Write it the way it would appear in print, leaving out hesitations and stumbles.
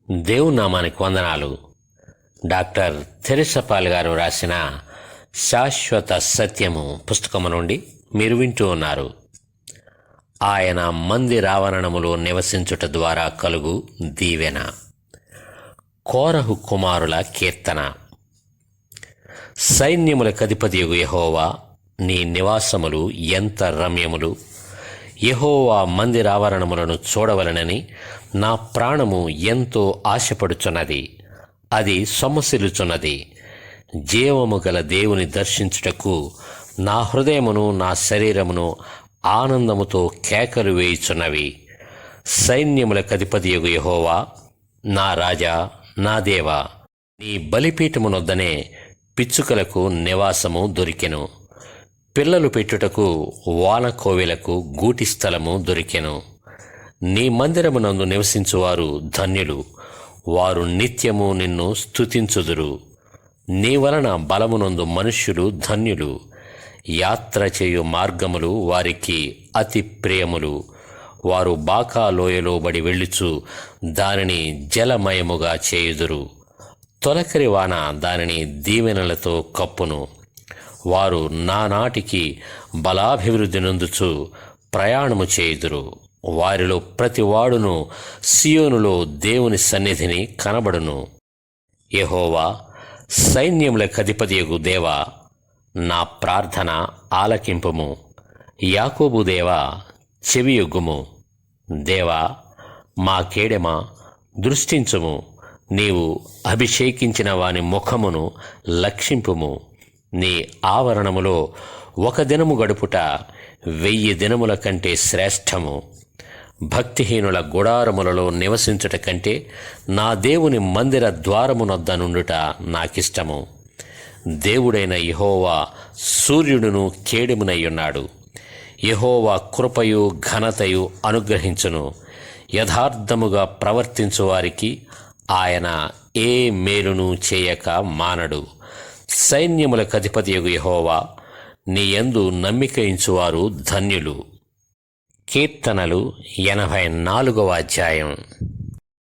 దేవుని నామానికి వందనాలు. డాక్టర్ తెరెసపాల్ గారు రాసిన శాశ్వత సత్యము పుస్తకము నుండి మీరు వింటూ ఉన్నారు. ఆయన మందిరావరణములో నివసించుట ద్వారా కలుగు దీవెన. కోరహు కుమారుల కీర్తన. సైన్యములకధిపతియగు యెహోవా, నీ నివాసములు ఎంత రమ్యములు! యెహోవా మందిరావరణములను చూడవలనని నా ప్రాణము ఎంతో ఆశపడుచున్నది. అది సొమ్మసిల్లుచున్నది. జీవము గల దేవుని దర్శించుటకు నా హృదయమును నా శరీరమును ఆనందముతో కేకలు వేయుచున్నవి. సైన్యములకధిపతియగు యెహోవా, నా రాజా, నా దేవా, నీ బలిపీఠమునొద్దనే పిచ్చుకలకు నివాసము దొరికెను. పిల్లలు పెట్టుటకు వానకోవెలకు గూటి స్థలము దొరికెను. నీ మందిరమునందు నివసించువారు ధన్యులు. వారు నిత్యము నిన్ను స్తుతించుదురు. నీ వలన బలమునందు మనుష్యులు ధన్యులు. యాత్ర చేయు మార్గములు వారికి అతి ప్రియములు. వారు బాకా లోయలో బడి వెళ్ళుచు దానిని జలమయముగా చేయుదురు. తొలకరి వాన దానిని దీవెనలతో కప్పును. వారు నానాటికి బలాభివృద్ధి నొందుచు ప్రయాణము చేయుదురు. వారిలో ప్రతివాడును సియోనులో దేవుని సన్నిధిని కనబడును. యెహోవా, సైన్యములకధిపతియగు దేవా, నా ప్రార్థన ఆలకింపుము. యాకోబు దేవా, చెవియొగ్గుము. దేవా, మా కేడెమా, దృష్టించుము. నీవు అభిషేకించిన వాని ముఖమును లక్షింపుము. నీ ఆవరణములో ఒక దినము గడుపుట 1000 దినముల కంటే శ్రేష్టము. భక్తిహీనుల గుడారములలో నివసించుట కంటే నా దేవుని మందిర ద్వారమునొద్ద నుండుట నాకిష్టము. దేవుడైన యెహోవా సూర్యుడును కేడెమునయ్యున్నాడు. యెహోవా కృపయు ఘనతయు అనుగ్రహించును. యథార్థముగా ప్రవర్తించు వారికి ఆయన ఏ మేలును చేయక మానడు. సైన్యములకధిపతియగు యెహోవా, నీ యందు నమ్మిక ఉంచువారు ధన్యులు. కీర్తనలు 84వ అధ్యాయం.